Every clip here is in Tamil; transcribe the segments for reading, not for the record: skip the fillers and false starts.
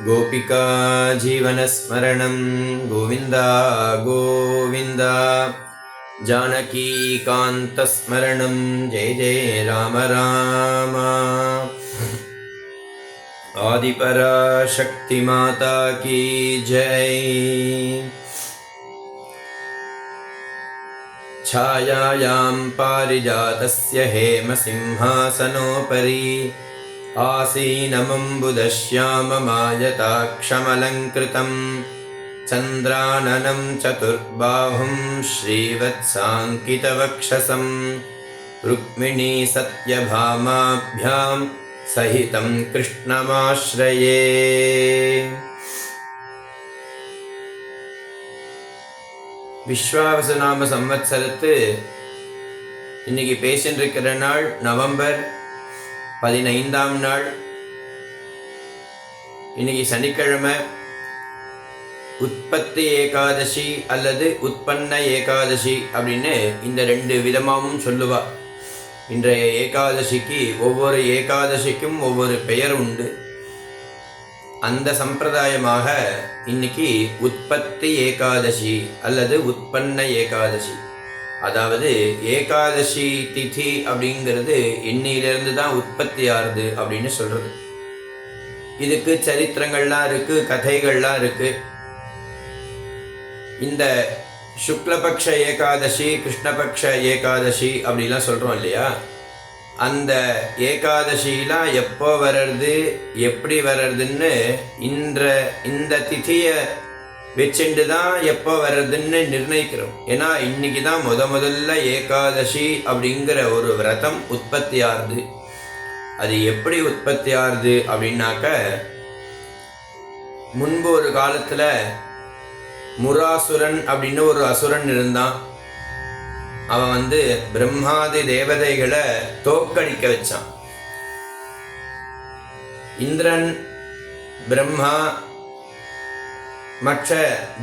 गोपिका जीवनस्मरणं गोविन्दा गोविन्दा जानकीकान्तस्मरणं जय जय राम राम। आदिपराशक्ति माता की जय। छायायां पारिजातस्य हेमसिंहासनोपरि आसीनमम्बुदश्याममायताक्षमलङ्कृतं चन्द्राननं चतुर्बाहुं श्रीवत्साङ्कितवक्षसं रुक्मिणी सत्यभामाभ्यां सहितं कृष्णमाश्रये। விஸ்வாவசநாம சம்வத்சரத்து இன்னைக்கு பேசின்றிருக்கிற நாள் நவம்பர் 15ஆம் நாள். இன்னைக்கு சனிக்கிழமை உற்பத்தி ஏகாதசி அல்லது உற்பன்ன ஏகாதசி அப்படின்னு இந்த ரெண்டு விதமாகவும் சொல்லுவா. இன்றைய ஏகாதசிக்கு ஒவ்வொரு ஏகாதசிக்கும் ஒவ்வொரு பெயர் உண்டு. அந்த சம்பிரதாயமாக இன்னைக்கு உற்பத்தி ஏகாதசி அல்லது உற்பன்ன ஏகாதசி, அதாவது ஏகாதசி திதி அப்படிங்கிறது இன்னிலிருந்து தான் உற்பத்தி ஆறுது அப்படின்னு சொல்றது. இதுக்கு சரித்திரங்கள்லாம் இருக்கு, கதைகள்லாம் இருக்கு. இந்த சுக்லபக்ஷ ஏகாதசி, கிருஷ்ணபக்ஷ ஏகாதசி அப்படிலாம் சொல்றோம் இல்லையா, அந்த ஏகாதசிலாம் எப்போ வர்றது, எப்படி வர்றதுன்னு இந்த திதியை வச்சுட்டு தான் எப்போ வர்றதுன்னு நிர்ணயிக்கிறோம். ஏன்னா இன்னைக்கு தான் முதல்ல ஏகாதசி அப்படிங்கிற ஒரு விரதம் உற்பத்தி ஆறுது. அது எப்படி உற்பத்தி ஆறுது அப்படின்னாக்க, முன்பு ஒரு காலத்தில் முராசுரன் அப்படின்னு ஒரு அசுரன் இருந்தான். அவன் பிரம்மாதி தேவதைகளை தோக்கடிக்க வச்சான். இந்திரன், பிரம்மா, மற்ற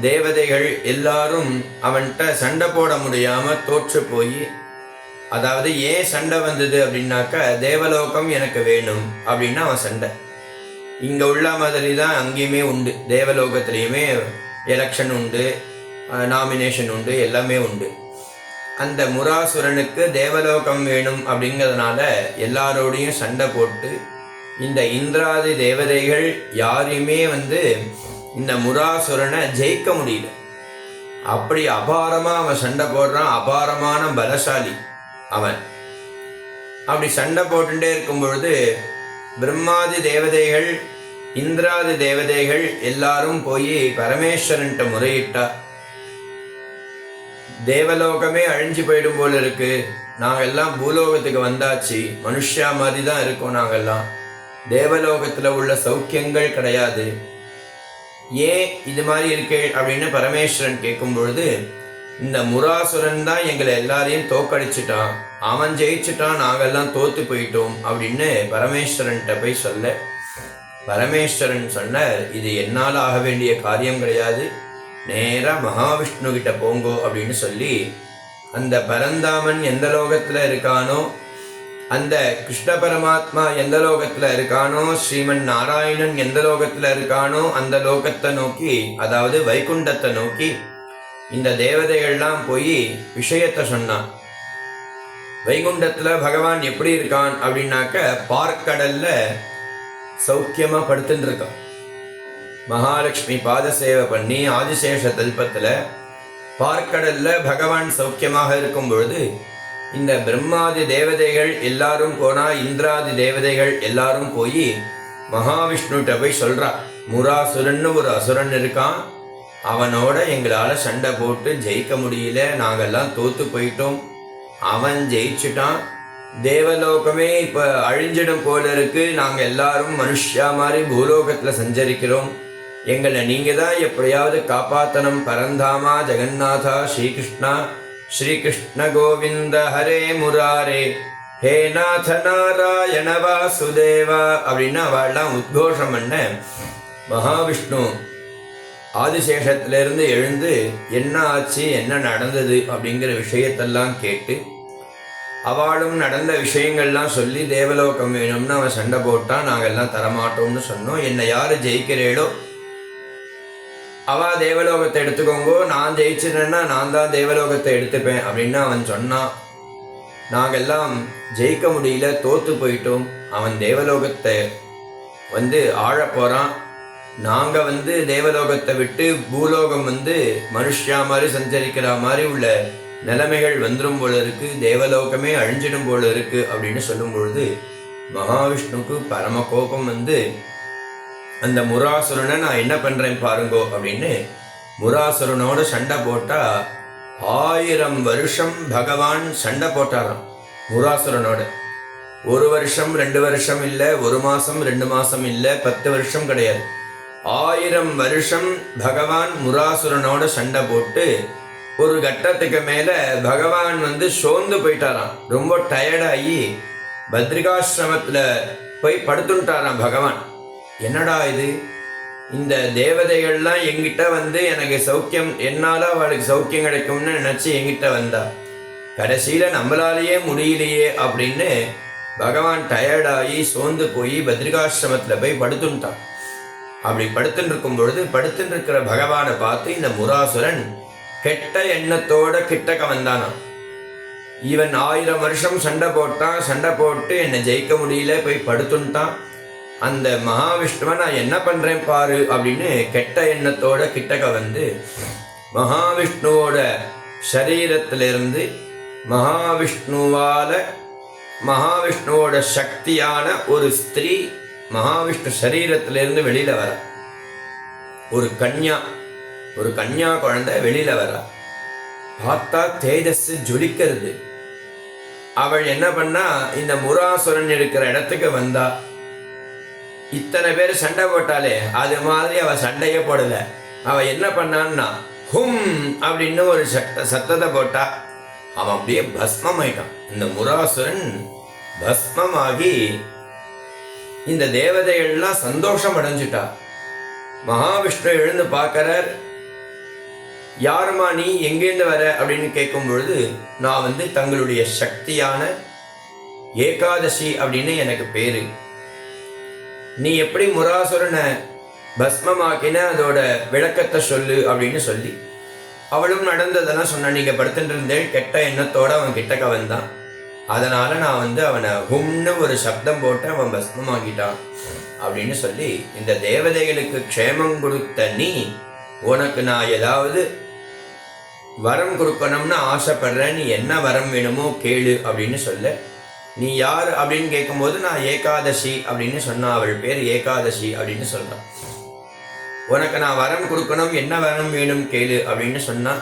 தேவதைகள் எல்லாரும் அவன்கிட்ட சண்டை போட முடியாம தோற்று போய், அதாவது ஏன் சண்டை வந்தது அப்படின்னாக்க, தேவலோகம் எனக்கு வேணும் அப்படின்னு அவன் சண்டை. இங்க உள்ள மாதிரி தான் அங்கேயுமே உண்டு. தேவலோகத்திலையுமே எலெக்ஷன் உண்டு, நாமினேஷன் உண்டு, எல்லாமே உண்டு. அந்த முராசுரனுக்கு தேவலோகம் வேணும் அப்படிங்கிறதுனால எல்லாரோடையும் சண்டை போட்டு, இந்த இந்திராதி தேவதைகள் யாரையுமே இந்த முராசுரனை ஜெயிக்க முடியல. அப்படி அபாரமா அவன் சண்டை போடுறான். அபாரமான பலசாலி அவன். அப்படி சண்டை போட்டுட்டே இருக்கும் பொழுது பிரம்மாதி தேவதைகள், இந்திராதி தேவதைகள் எல்லாரும் போய் பரமேஸ்வரன்ட்ட முறையிட்டா. தேவலோகமே அழிஞ்சு போயிடும் போல இருக்கு, நாங்கெல்லாம் பூலோகத்துக்கு வந்தாச்சு, மனுஷா மாதிரி தான் இருக்கோம், நாங்கெல்லாம் தேவலோகத்துல உள்ள சௌக்கியங்கள் கிடையாது, ஏன் இது மாதிரி இருக்கு அப்படின்னு பரமேஸ்வரன் கேட்கும் பொழுது, இந்த முராசுரன் தான் எங்களை எல்லாரையும் தோக்கடிச்சிட்டான், அவன் ஜெயிச்சுட்டான், நாங்கெல்லாம் தோத்து போயிட்டோம் அப்படின்னு பரமேஸ்வரன்கிட்ட போய் சொல்ல, பரமேஸ்வரன் சொன்னார், இது என்னால் ஆக வேண்டிய காரியம் கிடையாது, நேராக மகாவிஷ்ணு கிட்ட போங்கோ அப்படின்னு சொல்லி, அந்த பரந்தாமன் எந்த லோகத்துல இருக்கானோ, அந்த கிருஷ்ண பரமாத்மா எந்த லோகத்துல இருக்கானோ, ஸ்ரீமன் நாராயணன் எந்த லோகத்துல இருக்கானோ அந்த லோகத்தை நோக்கி, அதாவது வைகுண்டத்தை நோக்கி இந்த தேவதைகள்லாம் போய் விஷயத்தை சொன்னான். வைகுண்டத்துல பகவான் எப்படி இருக்கான் அப்படின்னாக்க, பார்க்கடல்ல சௌக்கியமா படுத்துட்டு இருக்கான். மகாலட்சுமி பாத சேவை பண்ணி ஆதிசேஷ தல்பத்துல பார்க்கடல்ல பகவான் சௌக்கியமாக இருக்கும் பொழுது, இந்த பிரம்மாதி தேவதைகள் எல்லாரும் போனா, இந்திராதி தேவதைகள் எல்லாரும் போய் மகாவிஷ்ணுட்ட போய் சொல்றா, முராசுரன்னு ஒரு அசுரன் இருக்கான், அவனோட எங்களால சண்டை போட்டு ஜெயிக்க முடியல, நாங்கெல்லாம் தோத்து போயிட்டோம், அவன் ஜெயிச்சுட்டான், தேவலோகமே இப்ப அழிஞ்சிடும் போல இருக்கு, நாங்க எல்லாரும் மனுஷா மாதிரி பூலோகத்துல சஞ்சரிக்கிறோம், எங்களை நீங்க தான் எப்படியாவது காப்பாத்தனம், பரந்தாமா ஜெகநாதா ஸ்ரீகிருஷ்ணா, ஸ்ரீகிருஷ்ண கோவிந்த ஹரே முராரே, ஹே நாத நாராயண வாசுதேவா அப்படின்னு அவள்லாம் உத்கோஷம் பண்ண, மகாவிஷ்ணு ஆதிசேஷத்திலிருந்து எழுந்து என்ன ஆச்சு, என்ன நடந்தது அப்படிங்கிற விஷயத்தெல்லாம் கேட்டு, அவளும் நடந்த விஷயங்கள்லாம் சொல்லி தேவலோகம் வேணும்னு அவன் சண்டை போட்டான். நாங்கள் எல்லாம் தரமாட்டோம்னு சொன்னோம். என்னை யார் ஜெயிக்கிறேளோ அவ தேவலோகத்தை எடுத்துக்கோங்கோ, நான் ஜெயிச்சினேன்னா நான் தான் தேவலோகத்தை எடுத்துப்பேன் அப்படின்னு அவன் சொன்னான். நாங்கெல்லாம் ஜெயிக்க முடியல, தோத்து போயிட்டோம். அவன் தேவலோகத்தை ஆழ போகிறான். நாங்கள் தேவலோகத்தை விட்டு பூலோகம் மனுஷா மாதிரி சஞ்சரிக்கிற மாதிரி உள்ள நிலைமைகள் வந்துடும் போல இருக்கு, தேவலோகமே அழிஞ்சிடும் போல இருக்கு அப்படின்னு சொல்லும் பொழுது மகாவிஷ்ணுக்கு பரம கோபம் அந்த முராசுரனை நான் என்ன பண்றேன் பாருங்கோ அப்படின்னு முராசுரனோட சண்டை போட்டா 1000 வருஷம் பகவான் சண்டை போட்டாராம் முராசுரனோட. 1 வருஷம் 2 வருஷம் இல்லை, 1 மாசம் 2 மாசம் இல்லை, 10 வருஷம் கிடையாது, 1000 வருஷம் பகவான் முராசுரனோட சண்டை போட்டு ஒரு கட்டத்துக்கு மேல பகவான் சோர்ந்து போயிட்டாராம். ரொம்ப டயர்டாகி பத்ரிகாசிரமத்துல போய் படுத்துட்டாராம் பகவான். என்னடா இது, இந்த தேவதைகள்லாம் எங்கிட்ட எனக்கு சௌக்கியம், என்னால அவளுக்கு சௌக்கியம் கிடைக்கும்னு நினைச்சு எங்கிட்ட வந்தா, கடைசியில நம்மளாலேயே முடியலையே அப்படின்னு பகவான் டயர்டாகி சோர்ந்து போய் பத்ரிகாசிரமத்துல போய் படுத்துட்டான். அப்படி படுத்துட்டு இருக்கும் பொழுது படுத்துட்டு இருக்கிற பகவானை பார்த்து இந்த முராசுரன் கெட்ட எண்ணத்தோட கிட்டக்க வந்தானான். இவன் 1000 வருஷம் சண்டை போட்டான், சண்டை போட்டு என்னை ஜெயிக்க முடியல, போய் படுத்துட்டான். அந்த மகாவிஷ்ணுவை நான் என்ன பண்றேன் பாரு அப்படின்னு கெட்ட எண்ணத்தோட கிட்டக்க மகாவிஷ்ணுவோட சரீரத்திலிருந்து மகாவிஷ்ணுவோட சக்தியான ஒரு ஸ்திரீ மகாவிஷ்ணு சரீரத்திலிருந்து வெளியில வர, ஒரு கன்யா குழந்தை வெளியில வர. பார்த்தா தேஜஸ் ஜொலிக்கிறது. அவள் என்ன பண்ணா, இந்த முராசுரன் இருக்கிற இடத்துக்கு வந்தா. இத்தனை பேர் சண்டை போட்டாலே அது மாதிரி அவ சண்டையே போடல. அவ என்ன பண்ணான்னா ஹும் அப்படின்னு ஒரு சத்தத்தை போட்டா. அவன் அப்படியே பஸ்மம் ஆயிட்டான். இந்த முராசுரன் பஸ்மமாகி இந்த தேவதைகள்லாம் சந்தோஷம் அடைஞ்சிட்டா. மகாவிஷ்ணு எழுந்து பார்க்கிறார். யாருமா நீ, எங்கேருந்து வர அப்படின்னு கேட்கும் பொழுது, நான் தங்களுடைய சக்தியான ஏகாதசி அப்படின்னு எனக்கு பேரு, நீ எப்படி முராசுரனை பஸ்மமாக்கின அதோட விளக்கத்தை சொல்லு அப்படின்னு சொல்லி அவளும் நடந்ததெல்லாம் சொன்ன. நீங்க படுத்துட்டு இருந்தேன், கெட்ட எண்ணத்தோட அவன் கிட்டக்க வந்தான், அதனால நான் அவனை ஹும்னு ஒரு சப்தம் போட்டு அவன் பஸ்மமாக்கிட்டான் அப்படின்னு சொல்லி, இந்த தேவதைகளுக்கு க்ஷேமம் கொடுத்த நீ, உனக்கு நான் ஏதாவது வரம் கொடுக்கணும்னு ஆசைப்படுறேன், நீ என்ன வரம் வேணுமோ கேளு அப்படின்னு சொல்ல. நீ யார் அப்படின்னு கேட்கும்போது நான் ஏகாதசி அப்படின்னு சொன்னா. அவள் பேர் ஏகாதசி அப்படின்னு சொல்றான். உனக்கு நான் வரம் கொடுக்கணும், என்ன வரம் வேணும் கேளு அப்படின்னு சொன்னா.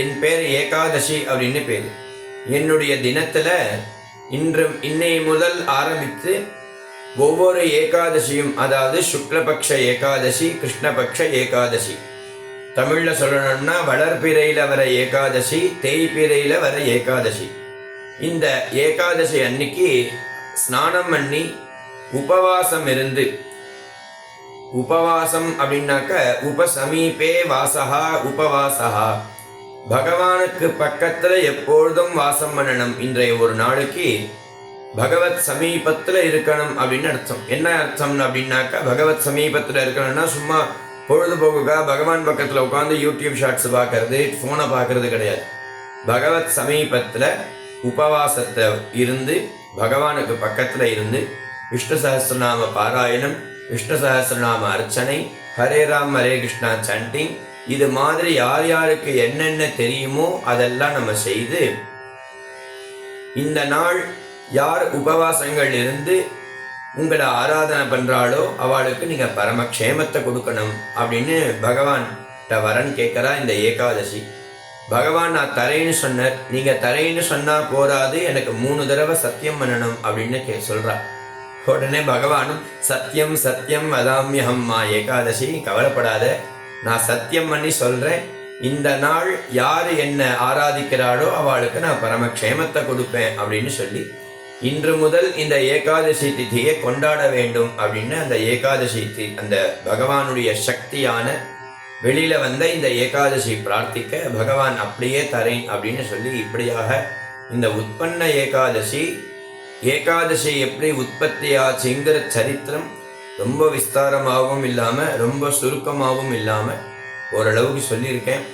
என் பேர் ஏகாதசி அப்படின்னு பேரு. என்னுடைய தினத்துல இன்னை முதல் ஆரம்பித்து ஒவ்வொரு ஏகாதசியும், அதாவது சுக்லபக்ஷ ஏகாதசி, கிருஷ்ணபக்ஷ ஏகாதசி, தமிழ்ல சொல்லணும்னா வளர்பிறையில வர ஏகாதசி, தேய்பிறையில வர ஏகாதசி. இந்த ஏகாதசி அன்னைக்கு ஸ்நானம் பண்ணி உபவாசம் இருந்து, உபவாசம் அப்படின்னாக்க உபசமீபே வாசகா உபவாசகா, பகவானுக்கு பக்கத்துல எப்பொழுதும் வாசம் பண்ணணும். இன்றைய ஒரு நாளைக்கு பகவத் சமீபத்துல இருக்கணும் அப்படின்னு அர்த்தம். என்ன அர்த்தம் அப்படின்னாக்கா, பகவத் சமீபத்துல இருக்கணும்னா சும்மா பொழுதுபோக்குக்கா பகவான் பக்கத்துல உட்காந்து யூடியூப் ஷார்ட்ஸ் பார்க்கறது, போனை பார்க்கறது கிடையாது. பகவத் சமீபத்துல உபவாசத்தை இருந்து பகவானுக்கு பக்கத்துல இருந்து விஷ்ணு சஹஸ்ரநாம பாராயணம், விஷ்ணு சஹஸ்ரநாம அர்ச்சனை, ஹரே ராம் ஹரே கிருஷ்ணா சாண்டிங், இது மாதிரி யார் யாருக்கு என்னென்ன தெரியுமோ அதெல்லாம் நம்ம செய்து, இந்த நாள் யார் உபவாசங்கள் இருந்து உங்களை ஆராதனை பண்றாளோ அவளுக்கு நீங்க பரமக்ஷேமத்தை கொடுக்கணும் அப்படின்னு பகவான் வரன் கேட்கறா இந்த ஏகாதசி. பகவான் நான் தரேன்னு சொன்னார். நீங்க தரேன்னு சொன்னா போராது, எனக்கு 3 தடவை சத்தியம் பண்ணணும் அப்படின்னு சொல்றா. உடனே பகவானும் சத்தியம் சத்தியம் வதாமியஹம்மா ஏகாதசி, கவலைப்படாத, நான் சத்தியம் பண்ணி சொல்றேன், இந்த நாள் யார் என்ன ஆராதிக்கிறாளோ அவளுக்கு நான் பரமக்ஷேமத்தை கொடுப்பேன் அப்படின்னு சொல்லி, இன்று முதல் இந்த ஏகாதசி திதியை கொண்டாட வேண்டும் அப்படின்னு அந்த ஏகாதசி அந்த பகவானுடைய சக்தியான வெளியில வந்த இந்த ஏகாதசி பிரார்த்திக்க பகவான் அப்படியே தரேன் அப்படின்னு சொல்லி, இப்படியாக இந்த உற்பன்ன ஏகாதசி, ஏகாதசி எப்படி உற்பத்தி ஆச்சுங்கிற சரித்திரம் ரொம்ப விஸ்தாரமாகவும் இல்லாமல் ரொம்ப சுருக்கமாகவும் இல்லாமல் ஓரளவுக்கு சொல்லியிருக்கேன்.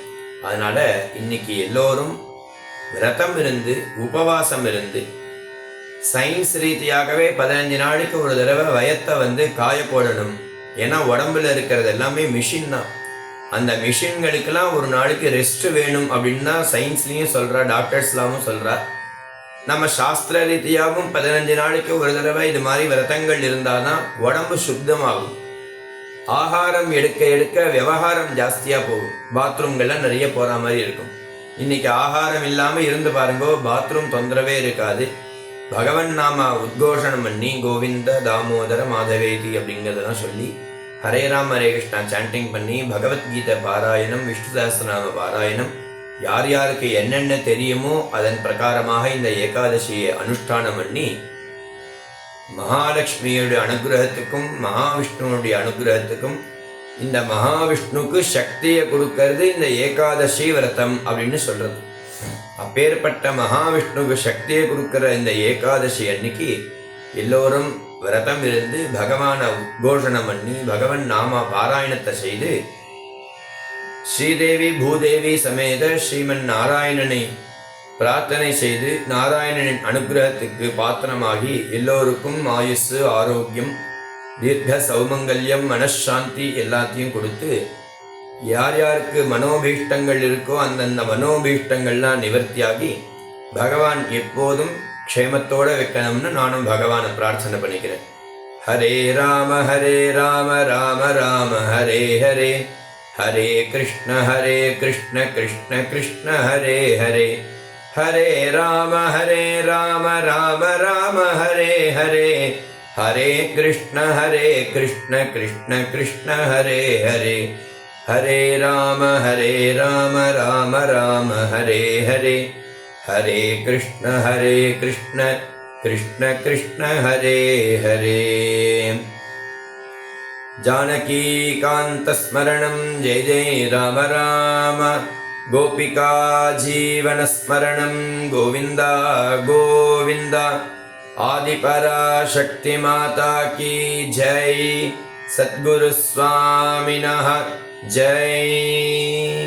அதனால் இன்னைக்கு எல்லோரும் விரதம் இருந்து உபவாசம் இருந்து சயின்ஸ் ரீதியாகவே 15 நாளைக்கு ஒரு தடவை வயத்தை காய போடணும். ஏன்னா உடம்புல இருக்கிறது எல்லாமே மிஷின் தான். அந்த மிஷின்களுக்கெல்லாம் ஒரு நாளைக்கு ரெஸ்ட் வேணும் அப்படின்னு தான் சயின்ஸ்லேயும் சொல்கிறா, டாக்டர்ஸ்லாமும் சொல்கிறா. நம்ம சாஸ்திர ரீதியாகவும் 15 நாளைக்கு ஒரு தடவை இது மாதிரி விரதங்கள் இருந்தால் தான் உடம்பு சுத்தமாகும். ஆகாரம் எடுக்க எடுக்க விவகாரம் ஜாஸ்தியாக போகும். பாத்ரூம்கள்லாம் நிறைய போகிற மாதிரி இருக்கும். இன்னைக்கு ஆகாரம் இல்லாமல் இருந்து பாருங்கோ, பாத்ரூம் தொந்தரவே இருக்காது. பகவன் நாம உத்கோஷணம் பண்ணி கோவிந்த தாமோதர மாதவேதி அப்படிங்கிறதெல்லாம் சொல்லி ஹரே ராம் ஹரே கிருஷ்ணா சாண்டிங் பண்ணி பகவத்கீதை பாராயணம், விஷ்ணு சஹஸ்ரநாம பாராயணம், யார் யாருக்கு என்னென்ன தெரியுமோ அதன் பிரகாரமாக இந்த ஏகாதசியை அனுஷ்டானம் பண்ணி மகாலட்சுமியுடைய அனுகிரகத்துக்கும் மகாவிஷ்ணுனுடைய அனுகிரகத்துக்கும், இந்த மகாவிஷ்ணுக்கு சக்தியை கொடுக்கறது இந்த ஏகாதசி விரதம் அப்படின்னு சொல்றது. அப்பேற்பட்ட மகாவிஷ்ணுக்கு சக்தியை கொடுக்கிற இந்த ஏகாதசி அன்னைக்கு எல்லோரும் விரதம் இருந்து பகவானை உத்கோஷணம் பண்ணி பகவன் நாம பாராயணத்தை செய்து ஸ்ரீதேவி பூதேவி சமேத ஸ்ரீமன் நாராயணனை பிரார்த்தனை செய்து நாராயணனின் அனுகிரகத்துக்கு பாத்திரமாகி எல்லோருக்கும் ஆயுசு, ஆரோக்கியம், தீர்க்க சௌமங்கல்யம், மனசாந்தி எல்லாத்தையும் கொடுத்து யார் யாருக்கு மனோபீஷ்டங்கள் இருக்கோ அந்தந்த மனோபீஷ்டங்கள்லாம் நிவர்த்தியாகி பகவான் எப்போதும் க்ஷேமத்தோடு வைக்கணும்னு நானும் பகவானை பிரார்த்தனை பண்ணிக்கிறேன். ஹரே ராம ராம ராம ஹரே ஹரே, ஹரே கிருஷ்ண கிருஷ்ண கிருஷ்ண ஹரே ஹரே, ஹரே ராம ராம ராம ஹரே ஹரே, ஹரே கிருஷ்ண கிருஷ்ண கிருஷ்ண ஹரே ஹரே, ஹரே ராம ராம ராம ஹரே ஹரே, ஹரே கிருஷ்ண கிருஷ்ண கிருஷ்ண ஹரே ஹரே. जानकीकान्तस्मरणं जय जय राम राम, गोपिका जीवनस्मरणं गोविन्द गोविन्द, आदिपराशक्ति माता की जय, सद्गुरु स्वामिनः जय.